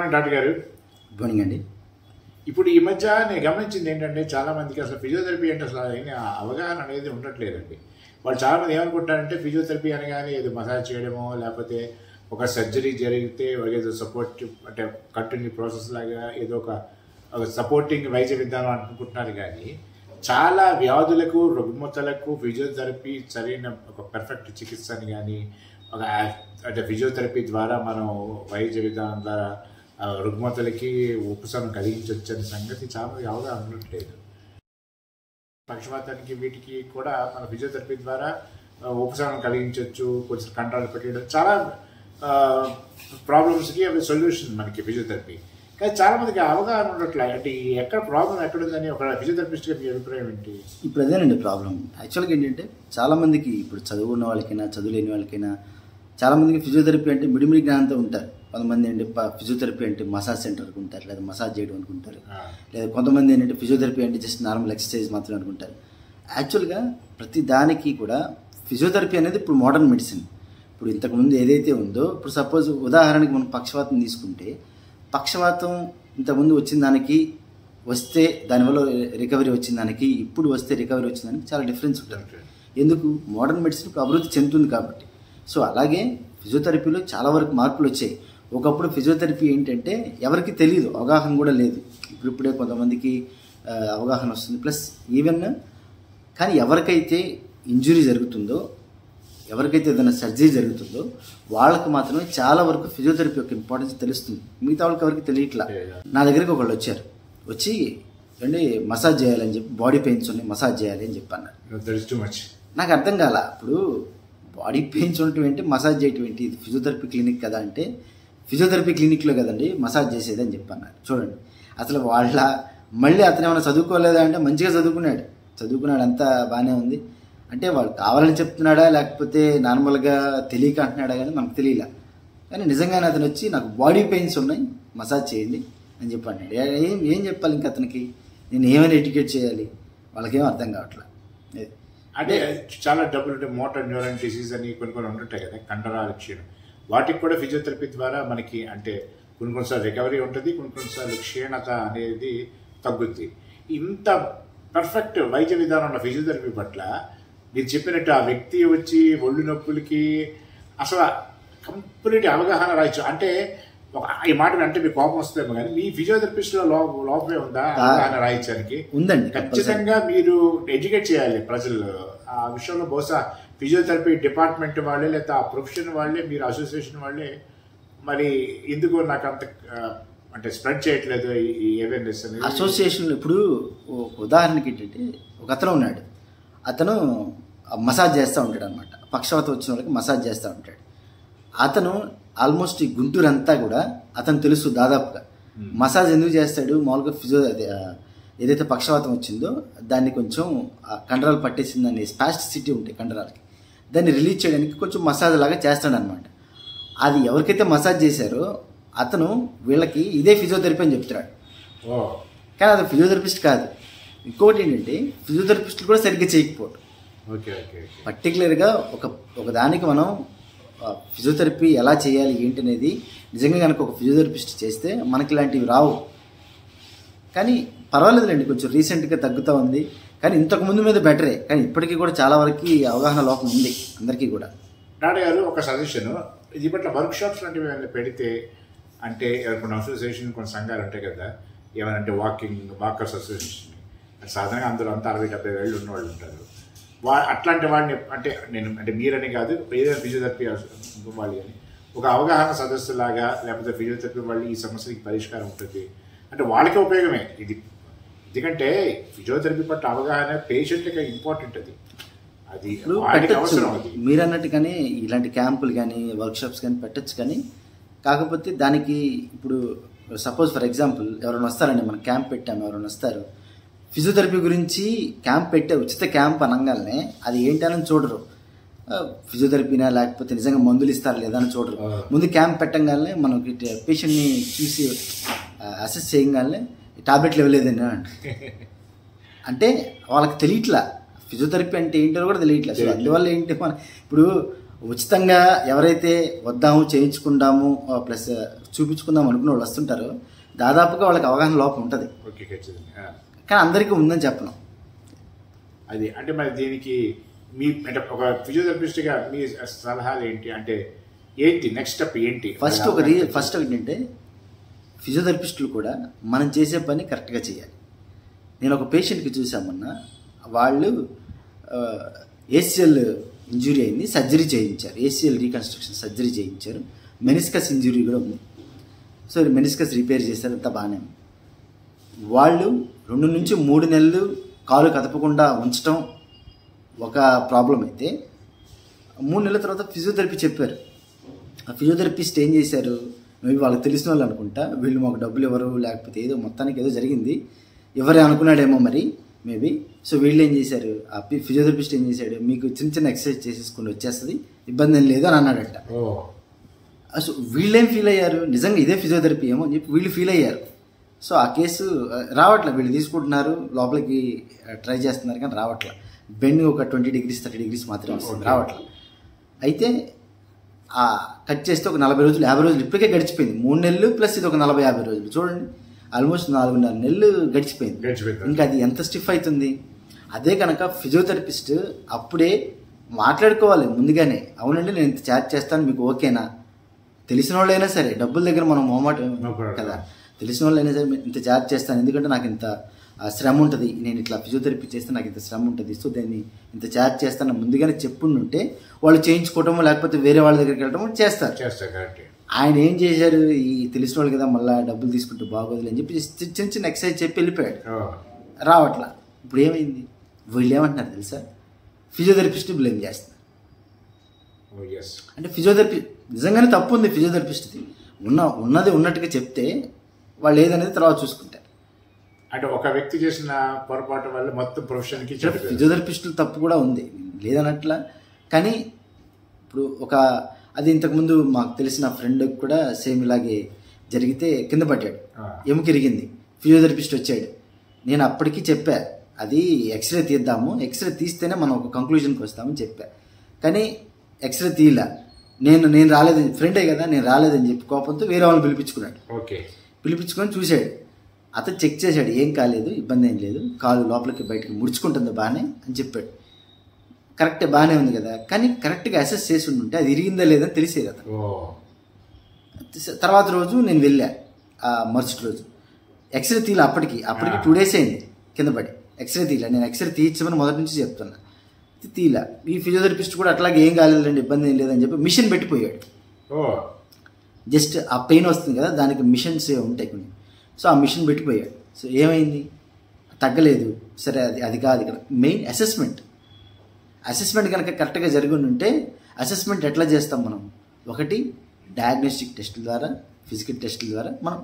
Morning doctor గారు. Good morning అండి. ఇప్పుడు ఈ మధ్య నేను గమనించింది ఏంటంటే చాలా మందికి అసలు ఫిజియోథెరపీ అంటే అసలు అవగాహన అనేది ఉండట్లేదండి. వాళ్ళు చాలా మంది ఏమనుకుంటారంటే ఫిజియోథెరపీ అనగానే ఏదో మసాజ్ చేయడమో లేకపోతే ఒక సర్జరీ జరిగితే ఏదో సపోర్ట్ అంటే కంటిన్యూ ప్రాసెస్ లాగా ఏదో ఒక సపోర్టింగ్ వైద్య విధానం అనుకుంటున్నారు. కానీ చాలా వ్యాధులకు రుగ్మతలకు ఫిజియోథెరపీ సరైన ఒక పర్ఫెక్ట్ చికిత్స అని కానీ ఒక అంటే ఫిజియోథెరపీ ద్వారా మనం వైద్య విధానం ద్వారా రుగ్మతలకి ఉపశమనం కలిగించవచ్చు అనే సంగతి చాలా అవగాహన ఉండట్లేదు. పక్షవాతానికి వీటికి కూడా మన ఫిజియోథెరపీ ద్వారా ఉపశమనం కలిగించవచ్చు, కొంచెం కంట్రోల్ పెట్టడం చాలా ప్రాబ్లమ్స్కి అవి సొల్యూషన్ మనకి ఫిజియోథెరపీ. కానీ చాలా మందికి అవగాహన ఉండట్లే. అంటే ఎక్కడ ప్రాబ్లం ఎక్కడుందని ఒక ఫిజియోథెరపిస్ట్గా మీ అభిప్రాయం ఏంటి? ఇప్పుడు అదేనండి ప్రాబ్లం. యాక్చువల్గా ఏంటంటే చాలామందికి ఇప్పుడు చదువున్న వాళ్ళకైనా చదువు లేని వాళ్ళకైనా చాలామందికి ఫిజియోథెరపీ అంటే మిడిమిడి జ్ఞానంతో ఉంటారు. కొంతమంది ఏంటి ఫిజియోథెరపీ అంటే మసాజ్ సెంటర్కి ఉంటారు, లేదా మసాజ్ చేయడం అనుకుంటారు, లేదా కొంతమంది ఏంటంటే ఫిజియోథెరపీ అంటే జస్ట్ నార్మల్ ఎక్సర్సైజ్ మాత్రమే అనుకుంటారు. యాక్చువల్గా ప్రతి దానికి కూడా ఫిజియోథెరపీ అనేది ఇప్పుడు మోడర్న్ మెడిసిన్. ఇప్పుడు ఇంతకుముందు ఏదైతే ఉందో, ఇప్పుడు సపోజ్ ఉదాహరణకి మనం పక్షవాతం తీసుకుంటే, పక్షవాతం ఇంతకుముందు వచ్చిన దానికి వస్తే దానివల్ల రికవరీ వచ్చిన దానికి ఇప్పుడు వస్తే రికవరీ వచ్చిన దానికి చాలా డిఫరెన్స్ ఉంటుంది. ఎందుకు? మోడర్న్ మెడిసిన్ ఇప్పుడు అభివృద్ధి చెందుతుంది కాబట్టి. సో అలాగే ఫిజియోథెరపీలో చాలా వరకు మార్పులు వచ్చాయి. ఒకప్పుడు ఫిజియోథెరపీ ఏంటంటే ఎవరికి తెలియదు, అవగాహన కూడా లేదు. ఇప్పుడిప్పుడే కొంతమందికి అవగాహన వస్తుంది. ప్లస్ ఈవెన్ కానీ ఎవరికైతే ఇంజురీ జరుగుతుందో, ఎవరికైతే ఏదైనా సర్జరీ జరుగుతుందో వాళ్ళకి మాత్రమే చాలా వరకు ఫిజియోథెరపీ యొక్క ఇంపార్టెన్స్ తెలుస్తుంది. మిగతా వాళ్ళకి ఎవరికి తెలియట్లా. నా దగ్గరికి ఒకళ్ళు వచ్చారు, వచ్చి అండి మసాజ్ చేయాలని చెప్పి, బాడీ పెయిన్స్ ఉన్నాయి మసాజ్ చేయాలి అని చెప్పి అన్నారు. నాకు అర్థం కాల. ఇప్పుడు బాడీ పెయిన్స్ ఉండటం ఏంటి, మసాజ్ చేయటం ఏంటి, ఇది ఫిజియోథెరపీ క్లినిక్ కదా అంటే, ఫిజియోథెరపీ క్లినిక్లో కదండి మసాజ్ చేసేది అని చెప్పన్నారు. చూడండి అసలు వాళ్ళ మళ్ళీ అతను ఏమైనా చదువుకోలేదా అంటే మంచిగా చదువుకున్నాడు అంతా బాగానే ఉంది. అంటే వాళ్ళు కావాలని చెప్తున్నాడా లేకపోతే నార్మల్గా తెలియక అంటున్నాడా కానీ మనకు తెలియలే. కానీ నిజంగానే అతను వచ్చి నాకు బాడీ పెయిన్స్ ఉన్నాయి మసాజ్ చేయండి అని చెప్పి అన్నాడు. ఏం చెప్పాలి ఇంకా అతనికి, నేను ఏమైనా ఎడ్యుకేట్ చేయాలి, వాళ్ళకేం అర్థం కావట్లేదు. అంటే చాలా డబ్బులు మోటార్ న్యూరాన్ డిసీజ్ అని కొన్ని ఉంటుంటాయి కదా, కండరాల క్షీణం, వాటికి కూడా ఫిజియోథెరపీ ద్వారా మనకి అంటే కొన్నిసార్లు రికవరీ ఉంటుంది, కొన్నిసార్లు క్షీణత అనేది తగ్గుద్ది. ఇంత పర్ఫెక్ట్ వైద్య విధానం ఉన్న ఫిజియోథెరపీ పట్ల మీరు చెప్పినట్టు ఆ వ్యక్తి వచ్చి ఒళ్ళు నొప్పులకి అసలు కంప్లీట్ అవగాహన రాయొచ్చు అంటే ఈ మాట అంటే మీకు కోపం వస్తుందేమో కానీ మీ ఫిజియోథెరపిస్ట్లో లోపమే ఉందా అవగాహన రాయించడానికి? ఉందండి. ఖచ్చితంగా మీరు ఎడ్యుకేట్ చేయాలి ప్రజలు ఆ విషయంలో. బహుశా ఫిజియోథెరపీ డిపార్ట్మెంట్ వాళ్ళే లేదా ఆ ప్రొఫెషన్ వాళ్ళే, మీరు అసోసియేషన్ వాళ్ళే మరి ఎందుకు నాకు అంత అంటే స్ప్రెడ్ చేయట్లేదు ఈ అవేర్నెస్ అనేది? అసోసియేషన్ ఇప్పుడు ఉదాహరణకి ఏంటంటే ఒక అతను ఉన్నాడు, అతను మసాజ్ చేస్తూ ఉంటాడు అనమాట. పక్షవాతం వచ్చిన వాళ్ళకి మసాజ్ చేస్తూ ఉంటాడు. అతను ఆల్మోస్ట్ ఈ గుంటూరు అంతా కూడా అతను తెలుసు దాదాపుగా. మసాజ్ ఎందుకు చేస్తాడు, మామూలుగా ఏదైతే పక్షవాతం వచ్చిందో దాన్ని కొంచెం కండరాలు పట్టేసిందని స్పాస్టిసిటీ ఉంటాయి కండరాలకి, దాన్ని రిలీజ్ చేయడానికి కొంచెం మసాజ్ లాగా చేస్తాడు అనమాట. అది ఎవరికైతే మసాజ్ చేశారో అతను వీళ్ళకి ఇదే ఫిజియోథెరపీ అని చెప్తున్నాడు. కానీ అది ఫిజియోథెరపిస్ట్ కాదు. ఇంకోటి ఏంటంటే ఫిజియోథెరపిస్టులు కూడా సరిగ్గా చేయకపోవడం. పర్టికులర్గా ఒక దానికి మనం ఫిజియోథెరపీ ఎలా చేయాలి ఏంటి అనేది నిజంగా కనుక ఒక ఫిజియోథెరపిస్ట్ చేస్తే మనకి ఇలాంటివి రావు. కానీ పర్వాలేదులేండి, కొంచెం రీసెంట్గా తగ్గుతూ ఉంది. కానీ ఇంతకుముందు మీద బెటరే, కానీ ఇప్పటికీ కూడా చాలా వరకు అవగాహన లోపం ఉంది అందరికీ కూడా. డాక్టర్ గారు ఒక సజెషన్, ఇది పట్ల వర్క్ షాప్స్ లాంటివి ఏమైనా పెడితే అంటే కొన్ని అసోసియేషన్ కొన్ని సంఘాలు ఉంటాయి కదా, ఏమైనా వాకర్స్ అసోసియేషన్, సాధారణంగా అందరూ అంతా 60-70 ఏళ్ళు ఉన్న వాళ్ళు ఉంటారు. అట్లాంటి వాళ్ళని అంటే మీరని కాదు, ఏదైనా ఫిజియోథెరపీ వాళ్ళు అని ఒక అవగాహన సదస్సు లాగా లేకపోతే ఫిజియోథెరపీ వాళ్ళు ఈ సమస్యకి పరిష్కారం ఉంటుంది అంటే వాళ్ళకే ఉపయోగమే ఇది. ఎందుకంటే ఫిజియోథెరపీ పట్ల అవగాహన పేషెంట్కి ఇంపార్టెంట్, అది అవసరం. అది మీరు అన్నట్టు కానీ ఇలాంటి క్యాంపులు కానీ వర్క్షాప్స్ కానీ పెట్టచ్చు. కానీ కాకపోతే దానికి ఇప్పుడు సపోజ్ ఫర్ ఎగ్జాంపుల్ ఎవరైనా వస్తారండి, మనం క్యాంప్ పెట్టాము, ఎవరైనా వస్తారు, ఫిజియోథెరపీ గురించి క్యాంప్ పెట్టే ఉచిత క్యాంప్ అనగానే అది ఏంటని చూడరు. ఫిజియోథెరపీనా లేకపోతే నిజంగా మందులు ఇస్తారా లేదా అని చూడరు. ముందు క్యాంప్ పెట్టగానే మనకి పేషెంట్ని చూసి అసెస్ చేయగానే టాబ్లెట్లు ఇవ్వలేదన్నా అంటే వాళ్ళకి తెలియట్లా ఫిజియోథెరపీ అంటే ఏంటో కూడా తెలియట్లేదు. సో అందువల్ల ఏంటి ఇప్పుడు ఉచితంగా ఎవరైతే వద్దాము చేయించుకుందాము ప్లస్ చూపించుకుందాం అనుకున్న వాళ్ళు వస్తుంటారో దాదాపుగా వాళ్ళకి అవగాహన లోపం ఉంటుంది. ఓకే, ఖచ్చితంగా. కానీ అందరికీ ఉందని చెప్పను. అది అంటే మరి దీనికి మీ అంటే ఒక ఫిజియోథెరపిస్ట్గా మీ సలహాలు ఏంటి, అంటే ఏంటి నెక్స్ట్ స్టెప్ ఏంటి? ఫస్ట్ ఏంటంటే ఫిజియోథెరపిస్టులు కూడా మనం చేసే పని కరెక్ట్గా చేయాలి. నేను ఒక పేషెంట్కి చూసామన్నా, వాళ్ళు ఏసిఎల్ ఇంజురీ అయింది, సర్జరీ చేయించారు, ఏసిఎల్ రీకన్స్ట్రక్షన్ సర్జరీ చేయించారు, మెనిస్కస్ ఇంజురీ కూడా ఉంది. సో మెనిస్కస్ రిపేర్ చేశారు, అంతా బాగానే ఉంది. వాళ్ళు 2 నుంచి 3 నెలలు కాలు కదపకుండా ఉంచడం ఒక ప్రాబ్లం అయితే, 3 నెలల తర్వాత ఫిజియోథెరపీ చెప్పారు. ఆ ఫిజియోథెరపిస్ట్ ఏం చేశారు, మేబీ వాళ్ళకి తెలిసిన వాళ్ళు అనుకుంటా, వీళ్ళు మాకు డబ్బులు ఇవ్వరు లేకపోతే ఏదో మొత్తానికి ఏదో జరిగింది, ఎవరే అనుకున్నాడేమో మరి మేబీ. సో వీళ్ళు ఏం చేశారు, ఆ ఫిజియోథెరపిస్ట్ ఏం చేశాడు, మీకు చిన్న చిన్న ఎక్సర్సైజ్ చేసేసుకుని వచ్చేస్తుంది, ఇబ్బంది ఏం లేదు అని అన్నాడట. సో వీళ్ళేం ఫీల్ అయ్యారు, నిజంగా ఇదే ఫిజియోథెరపీ ఏమో అని చెప్పి వీళ్ళు ఫీల్ అయ్యారు. సో ఆ కేసు రావట్లే, వీళ్ళు తీసుకుంటున్నారు, లోపలికి ట్రై చేస్తున్నారు కానీ రావట్లే. బెండ్ ఒక 20 degrees 30 degrees మాత్రమే వస్తుంది, రావట్లే. అయితే ఆ కట్ చేస్తే ఒక 40 రోజులు 50 రోజులు ఇప్పటికే గడిచిపోయింది. 3 నెలలు ప్లస్ ఇది ఒక 40-50 రోజులు, చూడండి ఆల్మోస్ట్ 4.5 నెలలు గడిచిపోయింది. ఇంకా అది ఎంత స్టిఫ్ అవుతుంది. అదే కనుక ఫిజియోథెరపిస్ట్ అప్పుడే మాట్లాడుకోవాలి ముందుగానే, అవునండి నేను ఇంత ఛార్జ్ చేస్తాను మీకు ఓకేనా, తెలిసిన వాళ్ళైనా సరే, డబ్బుల దగ్గర మనం మొహమాట కదా, తెలిసిన వాళ్ళైనా సరే ఇంత ఛార్జ్ చేస్తాను ఎందుకంటే నాకు ఇంత శ్రమ ఉంటుంది, నేను ఇట్లా ఫిజియోథెరపీ చేస్తే నాకు ఇంత శ్రమ ఉంటుంది, సో దాన్ని ఇంత ఛార్జ్ చేస్తాను ముందుగానే చెప్పుంటే వాళ్ళు చేయించుకోవటమో లేకపోతే వేరే వాళ్ళ దగ్గరికి వెళ్ళటమో చేస్తారు. ఆయన ఏం చేశారు, ఈ తెలిసిన వాళ్ళు కదా మళ్ళీ డబ్బులు తీసుకుంటే బాగోదులే అని చెప్పి చిన్న చిన్న ఎక్సర్సైజ్ చెప్పి వెళ్ళిపోయాడు, రావట్లా. ఇప్పుడు ఏమైంది, వీళ్ళు ఏమంటున్నారు తెలుసా, ఫిజియోథెరపిస్ట్ బ్లేమ్ చేస్తున్నారు. అంటే ఫిజియోథెరపీ నిజంగానే తప్పు ఉంది ఫిజియోథెరపిస్ట్ది, ఉన్నది ఉన్నట్టుగా చెప్తే వాళ్ళు ఏదనేది తర్వాత చూసుకుంటారు. అంటే ఒక వ్యక్తి చేసిన పొరపాటు వల్ల మొత్తం ప్రొఫెషన్కి ఫిజియోథెరపిస్టులు తప్పు కూడా ఉంది లేదనట్లా. కానీ ఇప్పుడు అది ఇంతకుముందు మాకు తెలిసిన ఫ్రెండ్ కూడా సేమ్ ఇలాగే జరిగితే కింద పడ్డాడు, ఎముక ఇరిగింది, ఫిజియోథెరపిస్ట్ వచ్చాడు. నేను అప్పటికి చెప్పా, అది ఎక్స్రే తీద్దాము, ఎక్స్రే తీస్తేనే మనం ఒక కంక్లూజన్కి వస్తామని చెప్పా. కానీ ఎక్స్రే తీయలే, నేను రాలేదు, ఫ్రెండే కదా నేను రాలేదని చెప్పి కోపంతో వేరే వాళ్ళని పిలిపించుకున్నాడు. పిలిపించుకొని చూశాడు, అతను చెక్ చేశాడు, ఏం కాలేదు, ఇబ్బంది ఏం లేదు, కాలు లోపలికి బయటకి ముడుచుకుంటుంది బాగానే అని చెప్పాడు. కరెక్టే, బాగానే ఉంది కదా, కానీ కరెక్ట్గా అసెస్ చేసి ఉంటే అది ఇరిగిందా లేదని తెలిసేది అతను. తర్వాత రోజు నేను వెళ్ళా, మరుసటి రోజు ఎక్స్రే తీయలే, అప్పటికి 2 days అయింది కింద పడి, ఎక్స్రే తీయలే. నేను ఎక్స్రే తీయించమని మొదటి నుంచి చెప్తున్నా, తీయలే. ఈ ఫిజియోథెరపిస్ట్ కూడా అట్లాగే ఏం కాలేదండి, ఇబ్బంది ఏం లేదని చెప్పి మిషన్ పెట్టిపోయాడు. జస్ట్ ఆ పెయిన్ వస్తుంది కదా, దానికి మిషన్స్ ఉంటాయి కొన్ని, సో ఆ మిషన్ పెట్టిపోయాడు. సో ఏమైంది, తగ్గలేదు. సరే అది కాదు ఇక్కడ మెయిన్ అసెస్మెంట్ కనుక కరెక్ట్గా జరిగి ఉంటే, అసెస్మెంట్ ఎట్లా చేస్తాం మనం, ఒకటి డయాగ్నోస్టిక్ టెస్టుల ద్వారా, ఫిజికల్ టెస్టుల ద్వారా మనం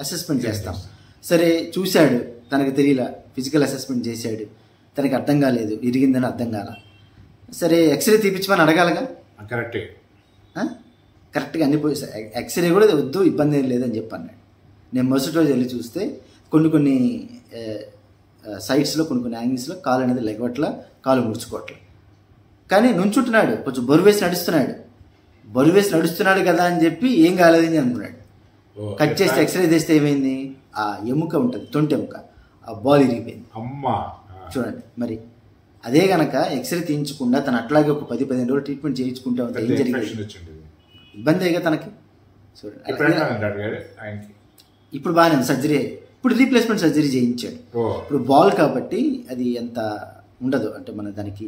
అసెస్మెంట్ చేస్తాం. సరే చూశాడు, తనకు తెలియలా, ఫిజికల్ అసెస్మెంట్ చేశాడు, తనకి అర్థం కాలేదు, ఇరిగిందని అర్థం కాల, సరే ఎక్స్రే తీపించమని అడగాలగా, కరెక్ట్గా అన్ని పోయి ఎక్స్రే కూడా వద్దు, ఇబ్బంది ఏం లేదని చెప్పన్నాడు. నేను మరుసటి రోజు వెళ్ళి చూస్తే కొన్ని సైడ్స్లో కొన్ని యాంగిల్స్లో కాలు అనేది లెగవట్ల, కాలు ముడుచుకోవట్ల. కానీ నుంచుంటున్నాడు, కొంచెం బరువేసి నడుస్తున్నాడు కదా అని చెప్పి ఏం కాలేదని అనుకున్నాడు. కట్ చేస్తే ఎక్స్రే చేస్తే ఏమైంది, ఆ ఎముక ఉంటుంది, తొంటి ఎముక, ఆ బాల్ ఇరిగిపోయింది. చూడండి మరి, అదే గనక ఎక్స్రే తీయించకుండా తను అట్లాగే ఒక 10-15 రోజులు ట్రీట్మెంట్ చేయించుకుంటే ఉంటే ఏం జరిగింది, ఇబ్బంది అయ్యగా తనకి. చూడండి ఇప్పుడు బాగానే ఉంది, సర్జరీ, ఇప్పుడు రీప్లేస్మెంట్ సర్జరీ చేయించాడు. ఇప్పుడు బాల్ కాబట్టి అది ఎంత ఉండదు, అంటే మన దానికి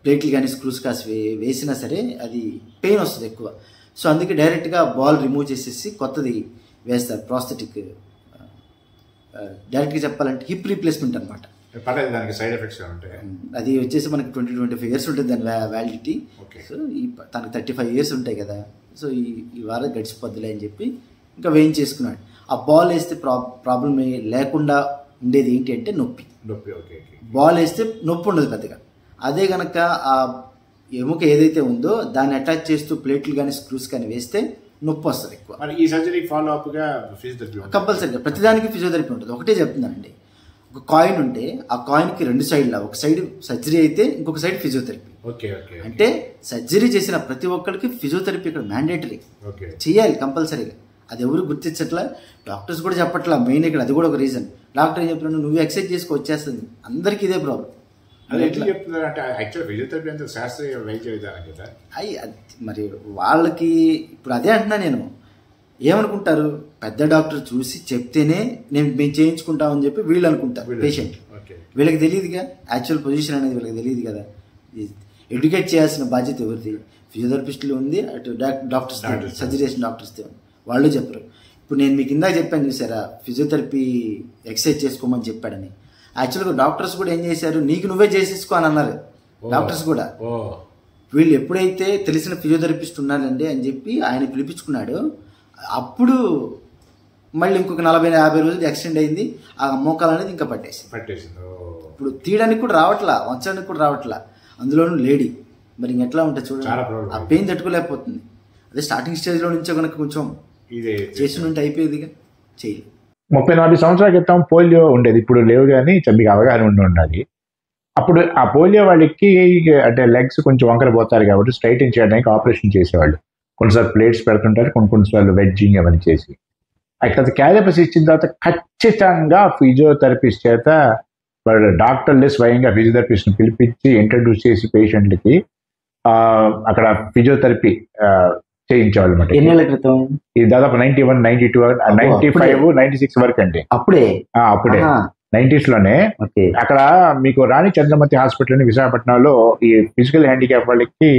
ప్లేట్లు కానీ స్క్రూస్ కాసి వేసినా సరే అది పెయిన్ వస్తుంది ఎక్కువ. సో అందుకే డైరెక్ట్గా బాల్ రిమూవ్ చేసేసి కొత్తది వేస్తారు, ప్రాస్థెటిక్. డైరెక్ట్గా చెప్పాలంటే హిప్ రీప్లేస్మెంట్ అనమాట. దానికి సైడ్ ఎఫెక్ట్స్ ఉంటాయి. అది వచ్చేసి మనకి 20-25 years ఉంటుంది దాని వ్యాలిడిటీ. సో తనకి 35 years ఉంటాయి కదా, సో ఈ వారం గడిచిపోద్దులే అని చెప్పి ఇంకా వేయించేసుకున్నాడు. ఆ బాల్ వేస్తే ప్రాబ్లం లేకుండా ఉండేది ఏంటి అంటే నొప్పి. బాల్ వేస్తే నొప్పి ఉండదు పెద్దగా. అదే కనుక ఆ ఎముక ఏదైతే ఉందో దాన్ని అటాచ్ చేస్తూ ప్లేట్లు కానీ స్క్రూస్ కానీ వేస్తే నొప్పి వస్తుంది ఎక్కువ. ఈ సర్జరీ ఫాలో అప్గా ఫిజియోథెరపీ కంపల్సరీగా ప్రతిదానికి ఫిజియోథెరపీ ఉంటుంది. ఒకటే చెప్తున్నానండి, ఒక కాయిన్ ఉంటే ఆ కాయిన్కి 2 సైడ్లా, ఒక సైడ్ సర్జరీ అయితే ఇంకొక సైడ్ ఫిజియోథెరపీ. ఓకే ఓకే అంటే సర్జరీ చేసిన ప్రతి ఒక్కరికి ఫిజియోథెరపీ ఇక్కడ మ్యాండేటరీ ఓకే చేయాలి కంపల్సరీగా. అది ఎవరు గుర్తించట్లా, డాక్టర్స్ కూడా చెప్పట్లా. మెయిన్ ఇక్కడ అది కూడా ఒక రీజన్. డాక్టర్ ఏం చెప్తున్నాడు, నువ్వు ఎక్సర్సైజ్ చేసుకో వచ్చేస్తుంది. అందరికీ ఇదే ప్రాబ్లం. అది ఎట్లా చెప్తున్నారు అంటే యాక్చువల్ ఫిజియోథెరపీ అంటే శాస్త్రీయ వైద్య విధానం కదా. మరి వాళ్ళకి ఇప్పుడు అదే అంటున్నా నేను. ఏమనుకుంటారు, పెద్ద డాక్టర్ చూసి చెప్తేనే మేము చేయించుకుంటామని చెప్పి వీళ్ళు అనుకుంటారు పేషెంట్. వీళ్ళకి తెలియదుగా యాక్చువల్ పొజిషన్ అనేది, వీళ్ళకి తెలియదు కదా. ఎడ్యుకేట్ చేయాల్సిన బాధ్యత ఎవరిది? ఫిజియోథెరపిస్టులు ఉంది, అటు డాక్టర్స్, సర్జరీ చేసిన డాక్టర్స్తో వాళ్ళు చెప్పరు. ఇప్పుడు నేను మీకు ఇందాక చెప్పాను చూసారా, ఫిజియోథెరపీ ఎక్సర్సైజ్ చేసుకోమని చెప్పాడని. యాక్చువల్గా డాక్టర్స్ కూడా ఏం చేశారు, నీకు నువ్వే చేసేసుకో అని అన్నారు డాక్టర్స్ కూడా. వీళ్ళు ఎప్పుడైతే తెలిసిన ఫిజియోథెరపిస్ట్ ఉన్నారండి అని చెప్పి ఆయన పిలిపించుకున్నాడు, అప్పుడు మళ్ళీ ఇంకొక 40-50 రోజులు ఎక్స్టెండ్ అయింది. ఆ మోకాలు అనేది ఇంకా పట్టేసింది. ఇప్పుడు తీయడానికి కూడా రావట్లా, వంచడానికి కూడా రావట్లా, అందులోనూ లేడీ. మరి ఇంకెట్లా ఉంటుంది చూడండి, ఆ పెయిన్ తట్టుకోలేకపోతుంది. అదే స్టార్టింగ్ స్టేజ్లో నుంచే కనుక కొంచెం చేసి ఉంటే అయిపోయేదిగా, చేయలేదు. 30-40 సంవత్సరాల క్రితం పోలియో ఉండేది, ఇప్పుడు లేవు, కానీ మీకు అవగాహన ఉండాలి. అప్పుడు ఆ పోలియో వాళ్ళకి అంటే లెగ్స్ కొంచెం వంకర పోతారు కాబట్టి స్ట్రైటింగ్ చేయడానికి ఆపరేషన్ చేసేవాళ్ళు. కొన్నిసార్లు ప్లేట్స్ పెడుతుంటారు, కొన్నిసార్లు వెడ్జింగ్ అవన్నీ చేసి. అక్కడ క్యాలిపస్ ఇచ్చిన తర్వాత ఖచ్చితంగా ఫిజియోథెరపిస్ట్ చేత వాళ్ళు డాక్టర్లే స్వయంగా ఫిజియోథెరపిస్ట్ని పిలిపించి ఇంట్రడ్యూస్ చేసి పేషెంట్లకి అక్కడ ఫిజియోథెరపీ చేయించేవాళ్ళు అనమాట. ఎన్నేళ్ల క్రితం? ఇది దాదాపు 91, 92, 95, 96 వరకు అండి. అప్పుడే 90s లోనే. అక్కడ మీకు రాణి చంద్రమతి హాస్పిటల్ అని విశాఖపట్నంలో ఈ ఫిజికల్ హ్యాండిక్యాప్ వాళ్ళకి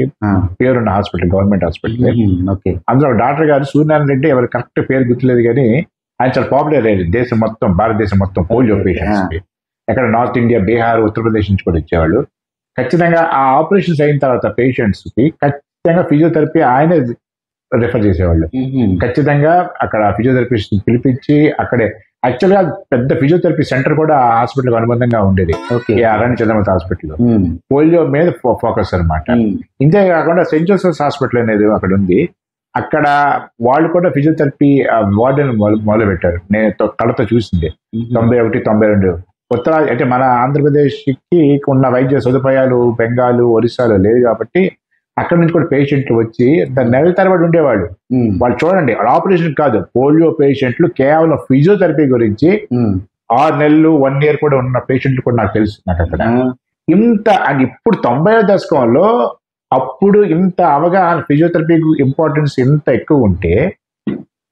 పేరున్న హాస్పిటల్, గవర్నమెంట్ హాస్పిటల్. అందులో డాక్టర్ గారు సూర్యనారాయణ రెడ్డి, ఎవరు కరెక్ట్ పేరు గుర్తులేదు కానీ ఆయన చాలా పాపులర్ అయ్యేది దేశం మొత్తం, భారతదేశం మొత్తం పోలియో పేషెంట్స్. ఎక్కడ నార్త్ ఇండియా, బీహార్, ఉత్తరప్రదేశ్ నుంచి కూడా వచ్చేవాళ్ళు. ఖచ్చితంగా ఆ ఆపరేషన్స్ అయిన తర్వాత పేషెంట్స్ కి ఖచ్చితంగా ఫిజియోథెరపీ ఆయన రిఫర్ చేసేవాళ్ళు. ఖచ్చితంగా అక్కడ ఫిజియోథెరపిస్ట్ పిలిపించి అక్కడే యాక్చువల్గా పెద్ద ఫిజియోథెరపీ సెంటర్ కూడా ఆ హాస్పిటల్ అనుబంధంగా ఉండేది, రాణి చంద్రమతి హాస్పిటల్. పోలియో మీద ఫోకస్ అనమాట. ఇంతే కాకుండా సెయింట్ జోసెఫ్స్ హాస్పిటల్ అనేది అక్కడ ఉంది. అక్కడ వాళ్ళు కూడా ఫిజియోథెరపీ వార్డెన్ మొదలు పెట్టారు. నేను కళ్ళతో చూసింది 91, 92. ఉత్తరాది అంటే మన ఆంధ్రప్రదేశ్కి ఉన్న వైద్య సదుపాయాలు బెంగాల్, ఒరిస్సాలో లేదు కాబట్టి అక్కడ నుంచి కూడా పేషెంట్లు వచ్చి నెలల తరబడి ఉండేవాళ్ళు. వాళ్ళు చూడండి, ఆపరేషన్ కాదు, పోలియో పేషెంట్లు కేవలం ఫిజియోథెరపీ గురించి 6 నెలలు, 1 year కూడా ఉన్న పేషెంట్లు కూడా నాకు తెలుసు. నాకు అక్కడ ఇంత అండ్ ఇప్పుడు 90వ దశకంలో అప్పుడు ఇంత అవగాహన, ఫిజియోథెరపీ ఇంపార్టెన్స్ ఇంత ఎక్కువ ఉంటే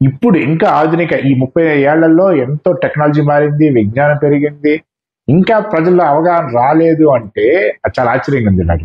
ఇప్పుడు ఇంకా ఆధునిక ఈ 30 ఏళ్లలో ఎంతో టెక్నాలజీ మారింది, విజ్ఞానం పెరిగింది, ఇంకా ప్రజల్లో అవగాహన రాలేదు అంటే చాలా ఆశ్చర్యంగా ఉంది నాకు.